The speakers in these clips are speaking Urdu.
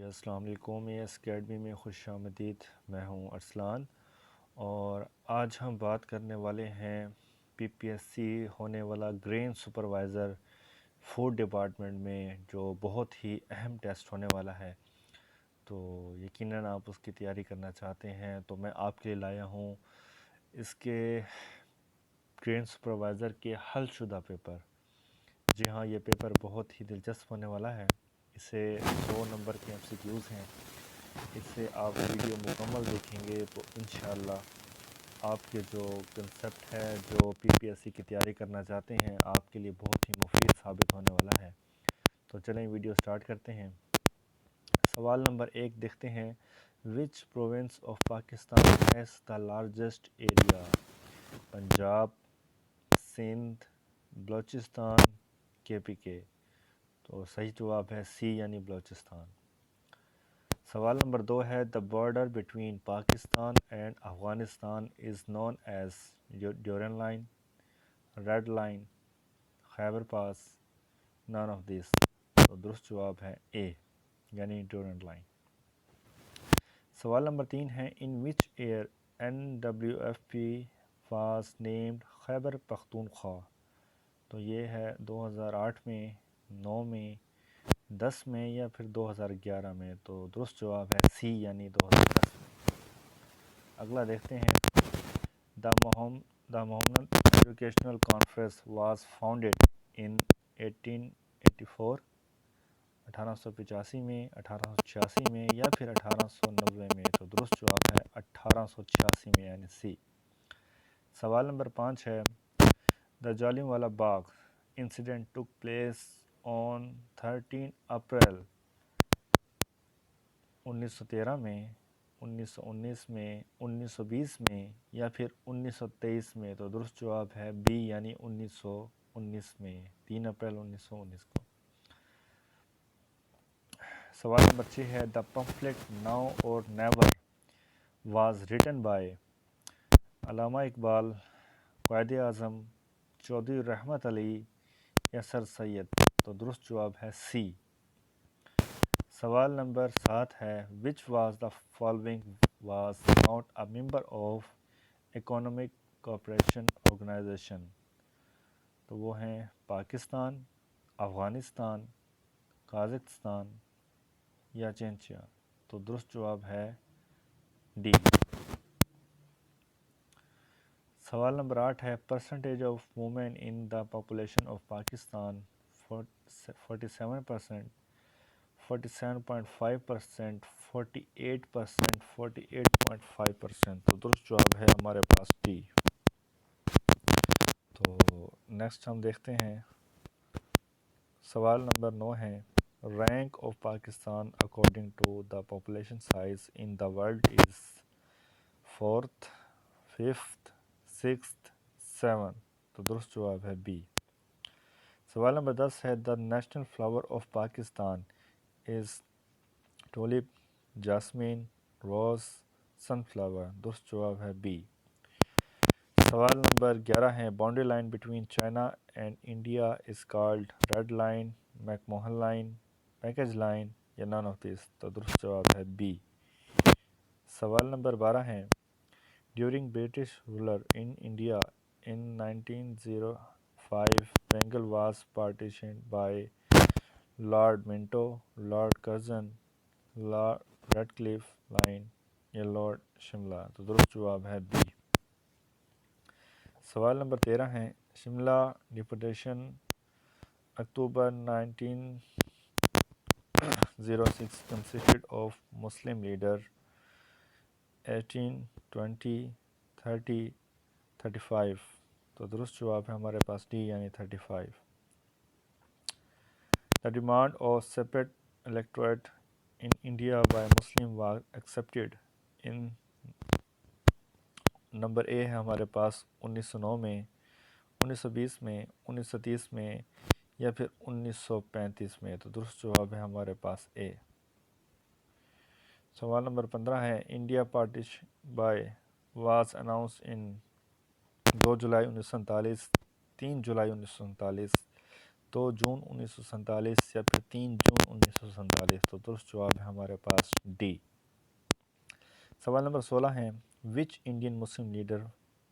السلام علیکم، ایس اکیڈمی میں خوش آمدید۔ میں ہوں ارسلان اور آج ہم بات کرنے والے ہیں پی پی ایس سی ہونے والا گرین سپروائزر فوڈ ڈپارٹمنٹ میں، جو بہت ہی اہم ٹیسٹ ہونے والا ہے۔ تو یقیناً آپ اس کی تیاری کرنا چاہتے ہیں تو میں آپ کے لیے لایا ہوں اس کے گرین سپروائزر کے حل شدہ پیپر۔ جی ہاں، یہ پیپر بہت ہی دلچسپ ہونے والا ہے۔ اسے 100 نمبر کے MCQs ہیں۔ اس سے آپ ویڈیو مکمل دیکھیں گے تو انشاءاللہ آپ کے جو کنسپٹ ہے، جو پی پی ایس سی کی تیاری کرنا چاہتے ہیں، آپ کے لیے بہت ہی مفید ثابت ہونے والا ہے۔ تو چلیں ویڈیو سٹارٹ کرتے ہیں۔ سوال نمبر 1 دیکھتے ہیں، which province of Pakistan has the largest area? Punjab, Sindh, Balochistan, KPK۔ تو صحیح جواب ہے سی یعنی بلوچستان۔ سوال نمبر 2 ہے، the border between Pakistan and Afghanistan is known as Durand line, red line, Khyber Pass, none of these. تو درست جواب ہے اے یعنی ڈیورن لائن۔ سوال نمبر 3 ہے، ان which year NWFP was named Khyber Pakhtunkhwa? تو یہ ہے 2008 میں، 9 میں، 10 میں یا پھر 2011 میں۔ تو درست جواب ہے سی یعنی 2010 میں۔ اگلا دیکھتے ہیں، دا محمد educational conference was founded in 1884، 1885 میں، 1886 میں یا پھر 1890 میں۔ تو درست جواب ہے 1886 میں یعنی سی۔ سوال نمبر 5 ہے، دا جالیان والا باغ incident took place on 13 April 1913 میں، 1919 میں، 1920 میں یا پھر 1923 میں۔ تو درست جواب ہے بی یعنی 1919 میں، 3 اپریل 1919 کو۔ سوال نمبر 6 ہے، دا پمفلٹ ناؤ اور نیور واز ریٹن بائی؟ علامہ اقبال، قائد اعظم، چودھری رحمت علی یا سر سید۔ تو درست جواب ہے سی۔ سوال نمبر 7 ہے، which was the following was not a member of economic cooperation organization? تو وہ ہیں پاکستان، افغانستان، قازقستان یا چینچیا۔ تو درست جواب ہے ڈی۔ سوال نمبر 8 ہے، percentage of women in the population of Pakistan 47%، 47.5%، 48%، 48.5%۔ تو درست جواب ہے ہمارے پاس ڈی۔ تو نیکسٹ ہم دیکھتے ہیں، سوال نمبر 9 ہے، rank of Pakistan according to the population size in the world is 4th، 5th، 6th، 7th۔ تو درست جواب ہے بی۔ سوال نمبر 10 ہے، the national flower of Pakistan is tulip, jasmine, rose, sunflower. درست جواب ہے بی۔ سوال نمبر 11 ہے، boundary line between China and India is called red line, McMahon line, package line یا نان آف دیس۔ تو درست جواب ہے بی۔ سوال نمبر 12 ہے، during British ruler in India in 1905 Bengal was partitioned by Lord Minto, Lord Curzon, Lord Radcliffe line یا لارڈ شملہ۔ تو درست جواب ہے بی۔ سوال نمبر 13 ہے، Shimla deputation October 1906 consisted of Muslim leader 18، 20، 30، 35۔ تو درست جواب ہے ہمارے پاس ڈی یعنی 35۔ The demand of separate electorate in India by Muslim was accepted in نمبر اے ہے ہمارے پاس 1909 میں، 1920 میں، 1930 میں یا پھر 1935 میں۔ تو درست جواب ہے ہمارے پاس اے۔ سوال نمبر 15 ہے، India partition by was announce in 2 July 1947، 3 July 1947۔ 2 June 1947 یا پھر 3 جون 1947؟ تو درست جواب ہے ہمارے پاس ڈی۔ سوال نمبر 16 ہے which Indian Muslim leader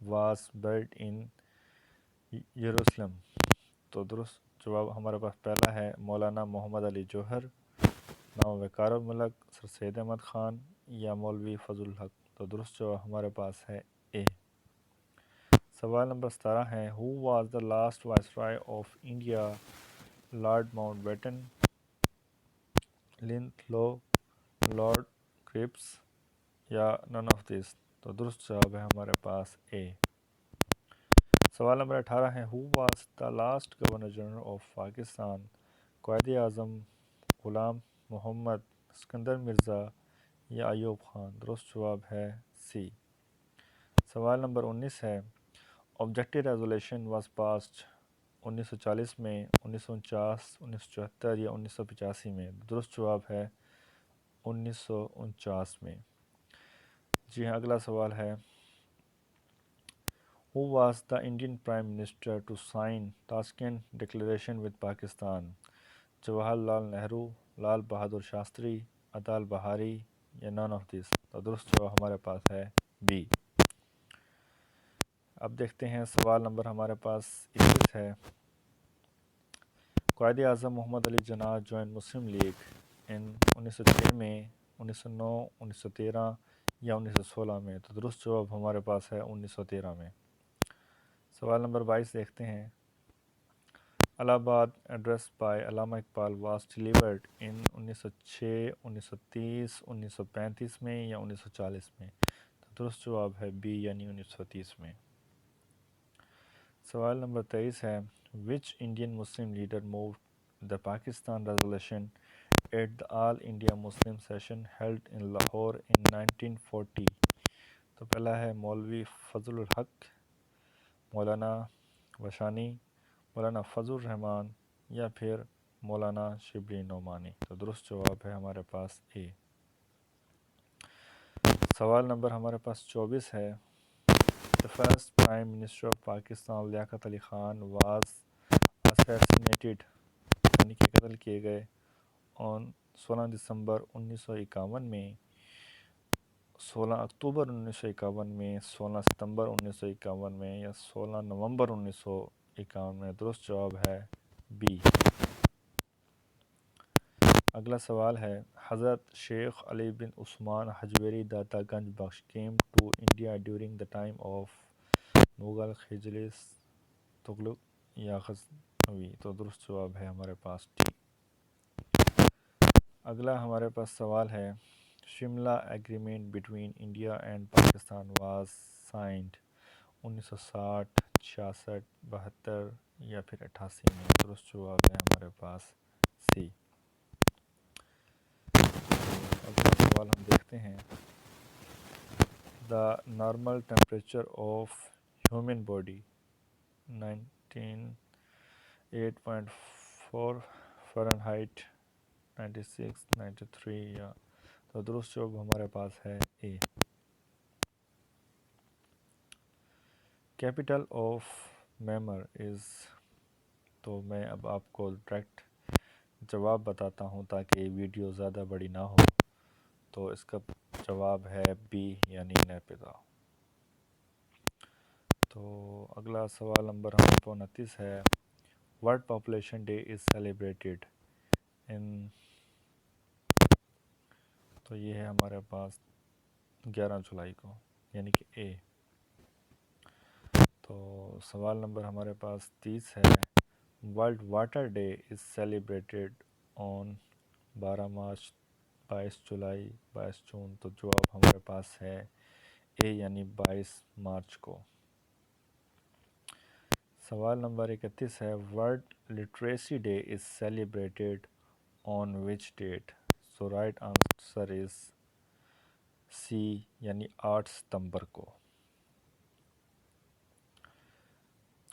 was buried in Jerusalem? تو درست جواب ہمارے پاس پہلا ہے مولانا محمد علی جوہر، نام وقار الملک، سر سید احمد خان یا مولوی فضل الحق؟ تو درست جواب ہمارے پاس ہے اے۔ سوال نمبر 17 ہے who was the last viceroy of India? Lord Mountbatten, Linlithgow, lord Cripps یا نن آف دیس؟ تو درست جواب ہے ہمارے پاس اے۔ سوال نمبر 18 ہے who was the last governor general of Pakistan? Quaid Azam, Ghulam محمد، اسکندر مرزا یا ایوب خان؟ درست جواب ہے سی۔ سوال نمبر 19 ہے آبجیکٹو ریزولوشن واز پاسڈ 1940 میں، 1949، 1974 یا 1985 میں؟ درست جواب ہے 1949 میں۔ جی ہاں، اگلا سوال ہے Who was the Indian Prime Minister to sign Tashkent Declaration with Pakistan? Jawahar Lal Nehru, Lal Bahadur Shastri, Atal Bihari یا نان آف دیس؟ تو درست جواب ہمارے پاس ہے بی۔ اب دیکھتے ہیں سوال نمبر ہمارے پاس 21 ہے قائد اعظم محمد علی جناح جوائن مسلم لیگ ان 1906 میں، 1909، 1913 یا 1916 میں؟ تو درست جواب ہمارے پاس ہے 1913 میں۔ سوال نمبر 22 دیکھتے ہیں الہ آباد address by Allama Iqbal was delivered in 1906، 1930، 1935 میں یا 1940 میں؟ تو درست جواب ہے بی یعنی 1930 میں۔ سوال نمبر 23 ہے which Indian Muslim leader moved the Pakistan resolution at the all India Muslim session held in Lahore in 1940؟ تو پہلا ہے مولوی فضل الحق، مولانا وشانی، مولانا فضل الرحمان یا پھر مولانا شبلی نعمانی؟ تو درست جواب ہے ہمارے پاس اے۔ سوال نمبر ہمارے پاس 24 ہے The first Prime Minister of Pakistan Liaquat Ali Khan was assassinated یعنی کہ قتل کیے گئے on 16 دسمبر 1951 میں، 16 اکتوبر 1951 میں، 16 ستمبر 1951 میں یا 16 نومبر 1951 میں؟ درست جواب ہے بی۔ اگلا سوال ہے حضرت شیخ علی بن عثمان Hujwiri Data Ganj Bakhsh came to India during the time of Mughal, خجلس، Tughlaq یا غزنوی؟ تو درست جواب ہے ہمارے پاس ڈی۔ اگلا ہمارے پاس سوال ہے Shimla agreement between India and Pakistan was signed 1960، 66، 72 یا پھر 88 میں؟ درست جواب ہے ہمارے پاس سی۔ اگلا سوال ہم دیکھتے ہیں the normal temperature of human body 8.4 Fahrenheit, 96، 93 یا؟ تو درست جواب ہمارے پاس ہے اے۔ کیپٹل آف میمر از؟ تو میں اب آپ کو ڈائریکٹ جواب بتاتا ہوں تاکہ یہ ویڈیو زیادہ بڑی نہ ہو۔ تو اس کا جواب ہے بی یعنی نیپیدا۔ تو اگلا سوال نمبر ہمارے پاس 29 ہے world population day is celebrated in? تو یہ ہے ہمارے پاس 11 جولائی کو یعنی کہ اے۔ تو سوال نمبر ہمارے پاس 30 ہے world water day is celebrated on 12 March, 22 July, 22 June? تو جواب ہمارے پاس ہے اے یعنی 22 مارچ کو۔ سوال نمبر 31 ہے world literacy day is celebrated on which date? So right answer is C یعنی 8 ستمبر کو۔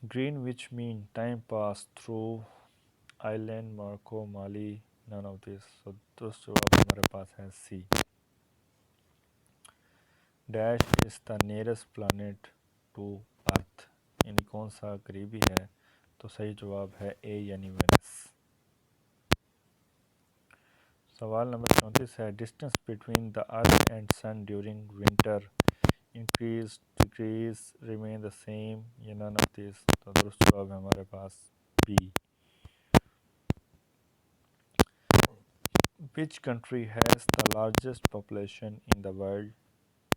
Greenwich mean time pass through island مارکو مالی نان آف دیس؟ سو درست جواب ہمارے پاس ہے C. Dash is the nearest planet to earth یعنی کون سا قریبی ہے؟ تو صحیح جواب ہے اے یعنی وینس۔ سوال نمبر 34 ہے distance between the earth and sun during winter increase decrease remain the same یا نن آف دیس. تو درست جواب ہے ہمارے پاس B. Which country has the largest population in the world?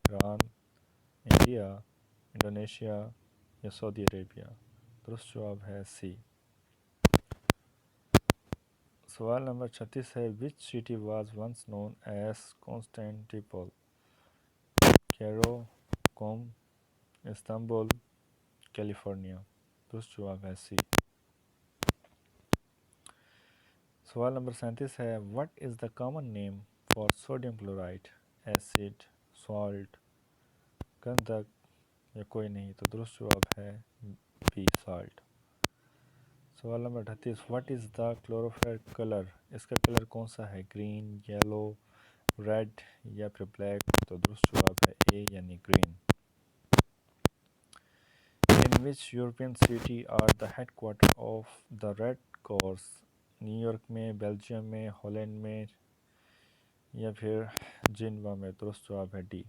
Iran, India, Indonesia یا سعودی عربیہ. درست جواب ہے سی. سوال نمبر 36 ہے which city was once known as Constantinople? کیرو, قم, استنبول, کیلیفورنیا. درست جواب ہے سی. سوال نمبر 37 ہے what is the common name for sodium chloride? Acid, salt, گندھک یا کوئی نہیں. تو درست جواب ہے بی سالٹ. سوال نمبر 38 what is the chlorophyll color? اس کا کلر کون سا ہے؟ گرین, یلو, ریڈ یا پھر بلیک. تو درست جواب ہے اے یعنی green. In which European city are the headquarters of the Red Cross? New York میں, بیلجیم میں, ہالینڈ میں یا پھر جنیوا میں. درست جواب ہے D.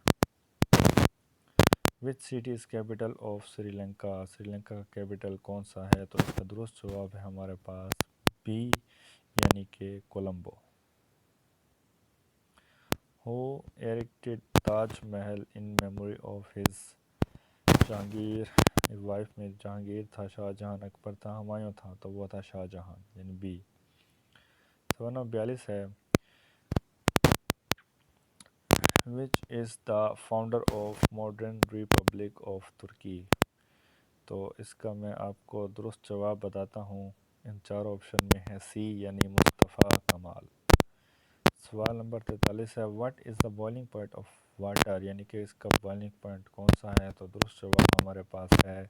Which city is capital of Sri Lanka? Sri Lanka کا کیپٹل کون سا ہے؟ تو اس کا درست جواب ہے ہمارے پاس بی یعنی کہ Colombo. Who erected Taj Mahal in memory of his Jahangir? Wife میں جہانگیر تھا, شاہ جہاں اکبر تھا, ہمایوں تھا, تو وہ تھا شاہ جہاں یعنی بی. سوال نمبر 42 ہے which is the founder of modern republic of Turkey؟ تو اس کا میں آپ کو درست جواب بتاتا ہوں. ان چار آپشن میں ہے سی یعنی مصطفیٰ کمال. سوال نمبر 43 ہے what is the boiling point of water؟ یعنی کہ اس کا boiling point کون سا ہے؟ تو درست جواب ہمارے پاس ہے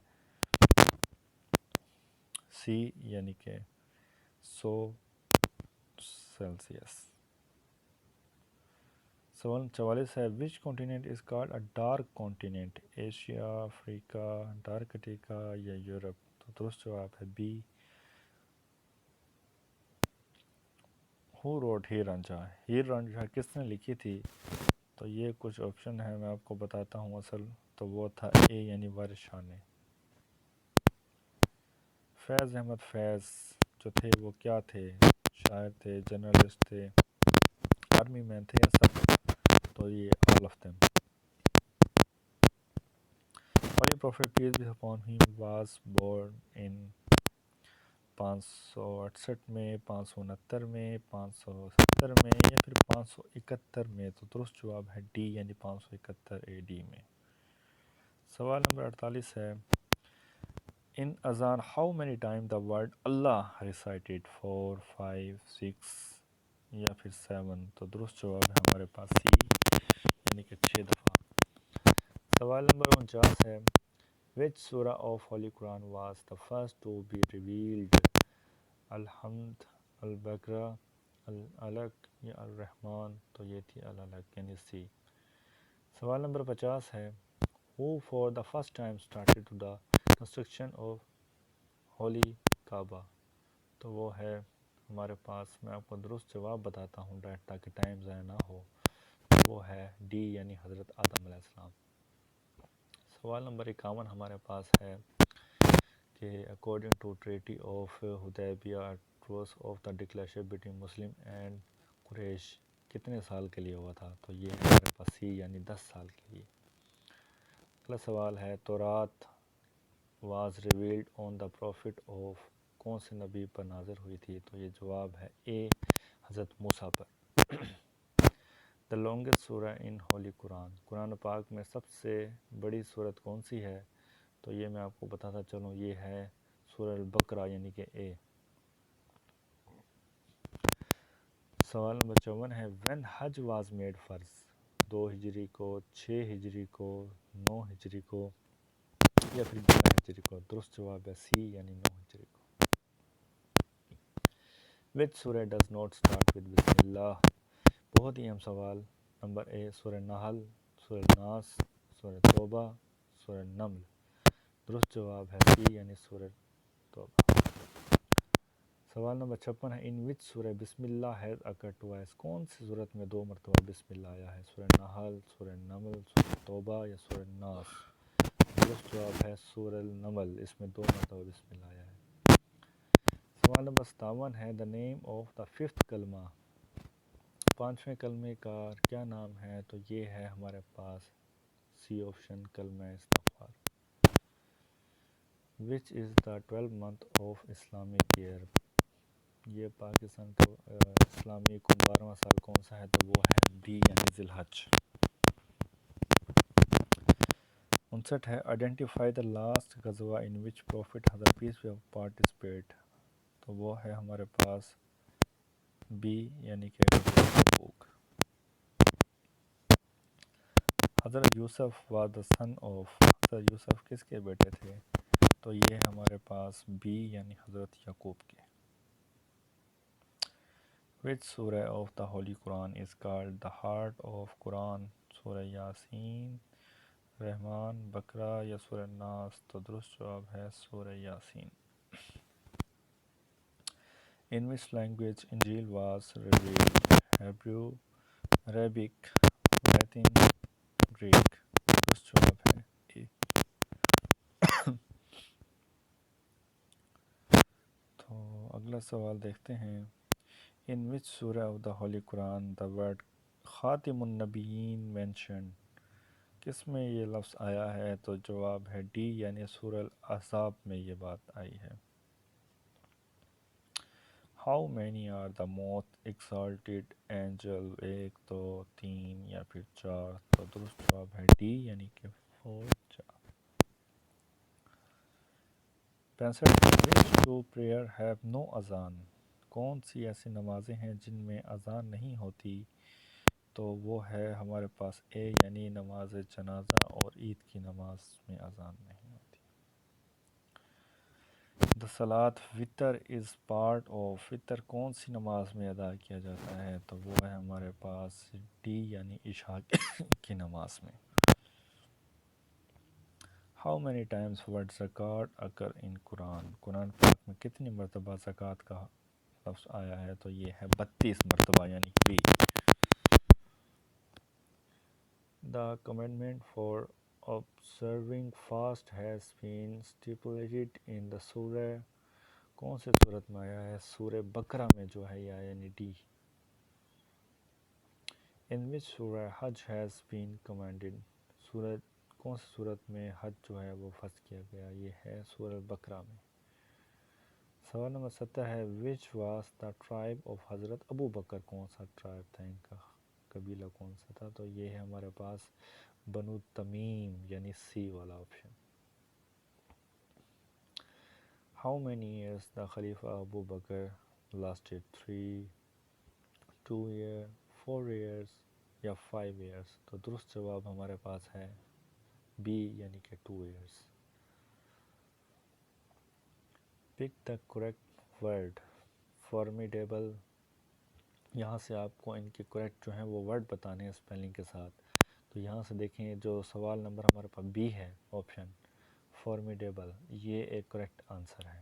سی یعنی کہ 100 سیلسیس. سوال 44 ہے which continent is called a dark continent؟ Asia, Africa, Antarctica یا یورپ. تو درست جواب ہے بی. Who wrote ہیر رانجھا؟ ہیر رانجھا کس نے لکھی تھی؟ تو یہ کچھ آپشن ہے, میں آپ کو بتاتا ہوں اصل. تو وہ تھا اے یعنی وارث شاہ نے. فیض احمد فیض جو تھے وہ کیا تھے؟ شاعر تھے, جرنلسٹ تھے, آرمی مین تھے یا سب؟ تو یہ all of them. Holy Prophet peace be upon him was born in 568 میں, 569 میں, 570 میں یا پھر 571 میں. تو درست جواب ہے ڈی یعنی 571 اے ڈی میں. سوال نمبر 48 ہے In Azan how many times the word Allah recited? 4, 5, 6 یا پھر 7. تو درست جواب ہے ہمارے پاس سی یعنی کہ 6 دفعہ. سوال نمبر 49 ہے which surah of Holy Quran was the first to be revealed? الحمد, البقرہ, العلق یا الرحمن. تو یہ تھی العلق یعنی سی. سوال نمبر 50 ہے who for the first time started the construction of Holy Kaaba؟ تو وہ ہے ہمارے پاس, میں آپ کو درست جواب بتاتا ہوں ڈائریکٹ تاکہ ٹائم ضائع نہ ہو. وہ ہے ڈی یعنی حضرت آدم علیہ السلام. سوال نمبر 51 ہمارے پاس ہے کہ اکارڈنگ ٹو ٹریٹی آف حدیبیہ ٹروس آف دا ڈکلیئرشپ بٹوین مسلم اینڈ قریش کتنے سال کے لیے ہوا تھا؟ تو یہ ہے ہمارے پاس سی یعنی 10 سال کے لیے. اگلا سوال ہے تورات was revealed on the prophet of کون سے نبی پر نازل ہوئی تھی؟ تو یہ جواب ہے اے حضرت موسیٰ پر. دا لانگسٹ سورہ ان ہولی قرآن؟ قرآن پاک میں سب سے بڑی سورت کون سی ہے؟ تو یہ میں آپ کو بتاتا چلوں, یہ ہے سورہ البقرہ یعنی کہ اے. سوال نمبر 54 ہے when حج واز میڈ فرض؟ 2 ہجری کو, 6 ہجری کو, 9 ہجری کو یا پھر 11 ہجری کو. درست جواب ہے سی یعنی 9 ہجری کو. which سورہ does not start with بسم اللہ؟ بہت ہی اہم سوال. نمبر اے سورہ نحل, سورہ ناس, سورہ توبہ, سورہ نمل. درست جواب ہے سی یعنی سورہ توبہ. سوال نمبر 56 ہے ان وچ سورہ بسم اللہ ہیز اکر ٹوائس، کون سی صورت میں 2 مرتبہ بسم اللہ آیا ہے؟ سورہ نحل، سورہ نمل، سورہ توبہ یا سورہ ناس؟ درست جواب ہے سورہ النمل، اس میں 2 مرتبہ بسم اللہ آیا ہے۔ سوال نمبر 57 ہے دا نیم آف دا ففتھ کلمہ، 5ویں کلمے کا کیا نام ہے؟ تو یہ ہے ہمارے پاس سی آپشن کلمہ استغفار۔ وچ از دا 12 month آف اسلامک ایئر، یہ پاکستان کا اسلامی 12واں سال کون سا ہے؟ تو وہ ہے بی یعنی ذی الحج۔ 59 ہے آئیڈینٹیفائی دا لاسٹ غزوہ ان وچ پروفٹ حضرت پیس بی پارٹیسپیٹ، تو وہ ہے ہمارے پاس بی یعنی کہ غزوہ تبوک۔ حضرت یوسف واز دا سن آف، حضرت یوسف کس کے بیٹے تھے؟ تو یہ ہمارے پاس بی یعنی حضرت یعقوب کے۔ وچ سورہ آف دا ہولی قرآن is called the heart of قرآن؟ سورہ یاسین، رحمان، بقرہ یا سورہ ناس؟ تو درست جواب ہے سورہ یاسین۔ ان وچ لینگویج انجیل was revealed? Hebrew, Arabic, Latin, Greek? درست جواب ہے اے۔ تو اگلا سوال دیکھتے ہیں ان وچ سورہ of the holy Quran the word خاتم النبیین مینشنڈ، کس میں یہ لفظ آیا ہے؟ تو جواب ہے ڈی یعنی سورہ الاحزاب میں یہ بات آئی ہے۔ How many are the most exalted angel, 1، 2، 3 یا پھر 4؟ تو درست جواب ہے ڈی یعنی کہ 4، 4۔ 65 وچ ٹو پریئر ہیو نو اذان، کون سی ایسی نمازیں ہیں جن میں اذان نہیں ہوتی؟ تو وہ ہے ہمارے پاس اے یعنی نماز جنازہ اور عید کی نماز میں اذان نہیں ہوتی۔ دا صلاۃ وطر از پارٹ آف، وطر کون سی نماز میں ادا کیا جاتا ہے؟ تو وہ ہے ہمارے پاس ڈی یعنی عشاء کی نماز میں۔ ہاؤ مینی ٹائمز ورڈ زکوٰۃ اکر ان قرآن، قرآن پاک میں کتنی مرتبہ زکوٰۃ کا لفظ آیا ہے؟ تو یہ ہے 32 مرتبہ یعنی بی۔ The commandment for observing fast has been stipulated in the سورہ، کون سے صورت میں آیا ہے؟ سورہ بقرہ میں جو ہے یہ یعنی ڈی۔ in which سورہ حج has been commanded، سورہ کون سی صورت میں حج جو ہے وہ فرض کیا گیا؟ یہ ہے سورہ بقرہ میں۔ سوال نمبر 70 ہے which was the tribe of حضرت ابو بکر، کون سا ٹرائب تھا، ان کا قبیلہ کون سا تھا؟ تو یہ ہے ہمارے پاس بنو تمیم یعنی سی والا option. How many years the خلیفہ ابو بکر لاسٹڈ، 3، 2 ایئر، 4 ایئرس یا 5 ایئرس؟ تو درست جواب ہمارے پاس ہے بی یعنی کہ 2 years. Pick the correct word, formidable, یہاں سے آپ کو ان کے کریکٹ جو ہیں وہ ورڈ بتانے ہیں اسپیلنگ کے ساتھ۔ تو یہاں سے دیکھیں جو سوال نمبر ہمارے پاس بی ہے آپشن فارمیڈیبل، یہ ایک کریکٹ آنسر ہے۔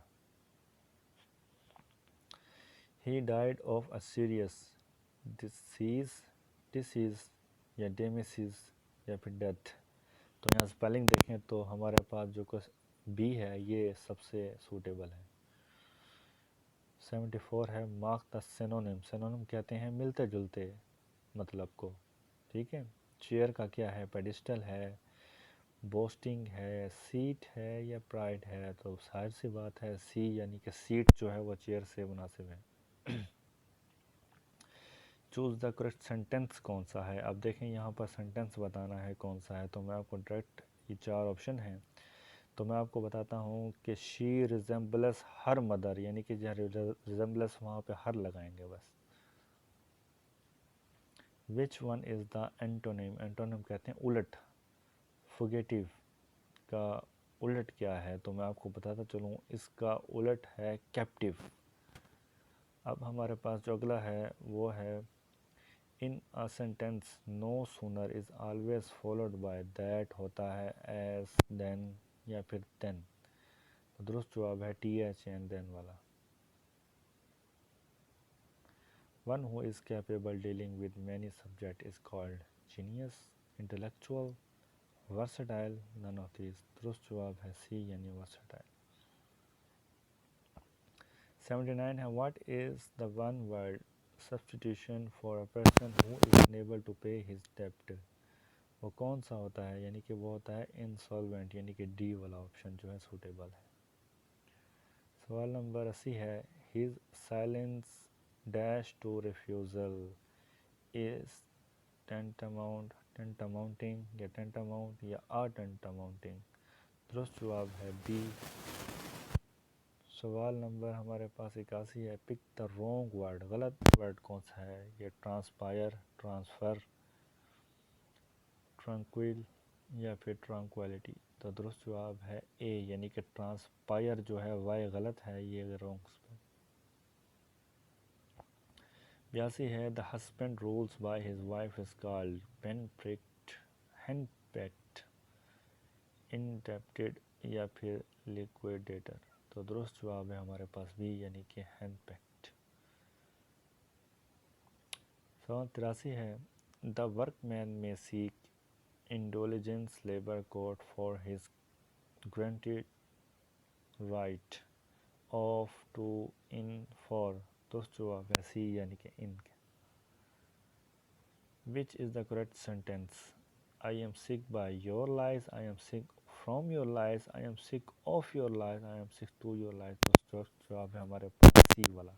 ہی died of a serious disease یا ڈیمیسیز یا پھر ڈیتھ؟ تو یہاں اسپیلنگ دیکھیں تو ہمارے پاس جو بی ہے یہ سب سے سوٹیبل ہے۔ 74 ہے مارک دا سینونیم، سینونیم کہتے ہیں ملتے جلتے مطلب کو، ٹھیک ہے۔ چیئر کا کیا ہے؟ پیڈسٹل ہے، بوسٹنگ ہے، سیٹ ہے یا پرائڈ ہے؟ تو ظاہر سی بات ہے سی یعنی کہ سیٹ جو ہے وہ چیئر سے مناسب ہے۔ چوز دا کریکٹ سینٹینس کون سا ہے؟ اب دیکھیں یہاں پر سینٹینس بتانا ہے کون سا ہے، تو میں آپ کو ڈائریکٹ یہ 4 آپشن ہیں تو میں آپ کو بتاتا ہوں کہ شی ریزمبلس ہر مدر، یعنی کہ ریزمبلس وہاں پہ ہر لگائیں گے بس۔ Which one is the antonym, antonym کہتے ہیں الٹ، فوگیٹیو کا الٹ کیا ہے؟ تو میں آپ کو بتاتا چلوں اس کا الٹ ہے کیپٹیو۔ اب ہمارے پاس جو اگلا ہے وہ ہے ان a sentence no sooner is always followed by that ہوتا ہے as then یا پھر then؟ درست جواب ہے ٹی ایچ این دین والا۔ One who is capable dealing with many subjects is called genius, intellectual, versatile. None of these. درست جواب ہے سی یعنی versatile. 79 ہے what is the one word substitution for a person who is unable to pay his debt. وہ کون سا ہوتا ہے یعنی کہ وہ ہوتا ہے insolvent یعنی کہ ڈی والا آپشن جو ہے سوٹیبل ہے. سوال نمبر 80 ہے his silence dash to refusal is tantamounting یا tantamount یا tantamounting. درست جواب ہے بی. سوال نمبر ہمارے پاس 81 ہے پک دا رونگ ورڈ. غلط ورڈ کون سا ہے؟ یہ ٹرانسپائر، ٹرانسفر، ٹرانکوئل یا پھر ٹرانکویلٹی. تو درست جواب ہے اے یعنی کہ ٹرانسپائر جو ہے وائی غلط ہے، یہ رونگ. 82 ہے the husband rules by his wife is called pen-pricked, hen-pecked, indebted یا پھر liquidator. تو درست جواب ہے ہمارے پاس بی یعنی کہ hen-pecked. سوال 83 ہے the workman may seek indulgence labor court for his granted right of to in for. درست جواب ہے سی یعنی کہ ان. Which is the correct sentence? I am sick by your lies, I am sick from your lies, I am sick of your lies, I am sick to your lies. تو جواب ہے ہمارے پاس سی والا.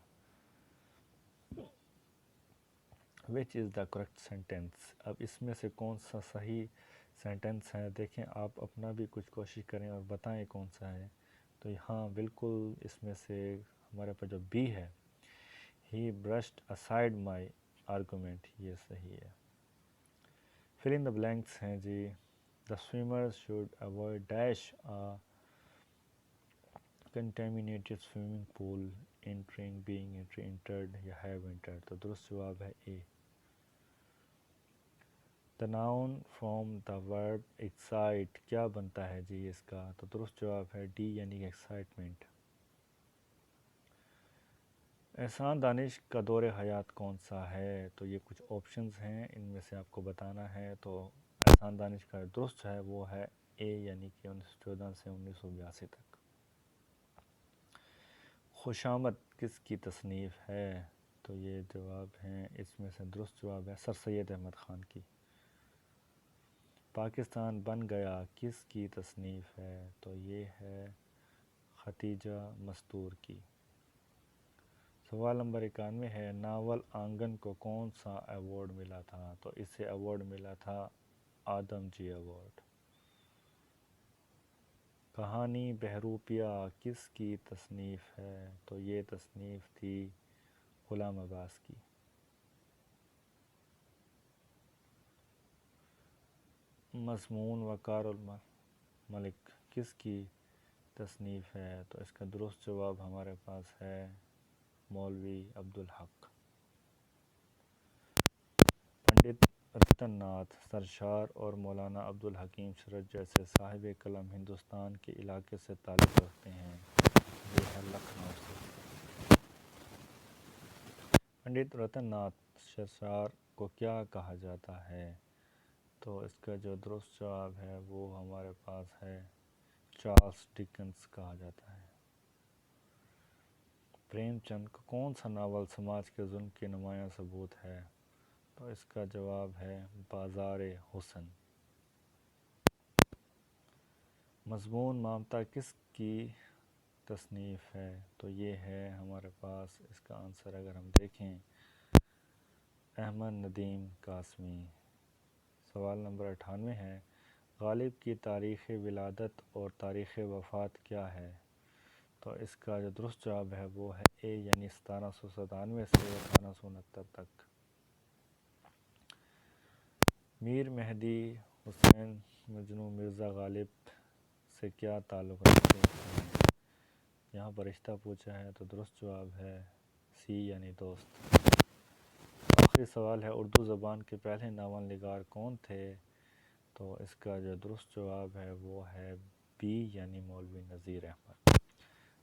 Which is the correct sentence? اب اس میں سے کون سا صحیح سینٹنس ہے دیکھیں آپ اپنا بھی کچھ کوشش کریں اور بتائیں کون سا ہے. تو ہاں بالکل اس میں سے ہمارے پاس جو بی ہے he brushed aside my argument، یہ صحیح ہے. fill in the blanks ہیں جی. the swimmers should avoid dash a contaminated swimming pool entering being entered یا have entered. تو درست جواب ہے اے. the noun from the verb excite کیا بنتا ہے جی اس کا؟ تو درست جواب ہے ڈی یعنی ایکسائٹمنٹ. احسان دانش کا دور حیات کون سا ہے؟ تو یہ کچھ آپشنز ہیں، ان میں سے آپ کو بتانا ہے. تو احسان دانش کا درست ہے وہ ہے اے یعنی کہ 1914 سے 1982 تک. خوشامد کس کی تصنیف ہے؟ تو یہ جواب ہیں اس میں سے درست جواب ہے سر سید احمد خان کی. پاکستان بن گیا کس کی تصنیف ہے؟ تو یہ ہے ختیجہ مستور کی. سوال نمبر 91 ہے ناول آنگن کو کون سا ایوارڈ ملا تھا؟ تو اسے ایوارڈ ملا تھا آدم جی ایوارڈ. کہانی بہروپیہ کس کی تصنیف ہے؟ تو یہ تصنیف تھی غلام عباس کی. مضمون وقار الملک کس کی تصنیف ہے؟ تو اس کا درست جواب ہمارے پاس ہے مولوی عبدالحق. پنڈت رتن ناتھ سرشار اور مولانا عبدالحکیم شرت جیسے صاحب قلم ہندوستان کے علاقے سے تعلق رکھتے ہیں. یہ ہے لکھنؤ سے. پنڈت رتن ناتھ سرشار کو کیا کہا جاتا ہے؟ تو اس کا جو درست جواب ہے وہ ہمارے پاس ہے چارلس ڈکنس کہا جاتا ہے. پریم چند کا کون سا ناول سماج کے ظلم کی نمایاں ثبوت ہے؟ تو اس کا جواب ہے بازار حسن. مضمون مامتا کس کی تصنیف ہے؟ تو یہ ہے ہمارے پاس اس کا آنسر اگر ہم دیکھیں احمد ندیم قاسمی. سوال نمبر 98 ہے غالب کی تاریخ ولادت اور تاریخ وفات کیا ہے؟ تو اس کا جو درست جواب ہے وہ ہے اے یعنی 1797 سے 1869 تک. میر مہدی حسین مجنوں مرزا غالب سے کیا تعلق رکھتے ہیں؟ یہاں پر رشتہ پوچھا ہے تو درست جواب ہے سی یعنی دوست. آخری سوال ہے اردو زبان کے پہلے ناول نگار کون تھے؟ تو اس کا جو درست جواب ہے وہ ہے بی یعنی مولوی نذیر احمد.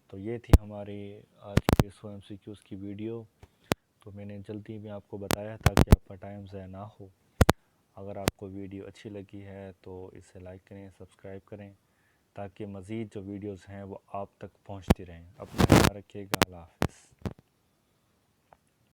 تو یہ تھی ہماری آج کی 100 MCQs کی ویڈیو. تو میں نے جلدی میں آپ کو بتایا تاکہ آپ کا ٹائم ضائع نہ ہو۔ اگر آپ کو ویڈیو اچھی لگی ہے تو اسے لائک کریں، سبسکرائب کریں تاکہ مزید جو ویڈیوز ہیں وہ آپ تک پہنچتی رہیں۔ اپنا خیال رکھیے گا، اللہ حافظ۔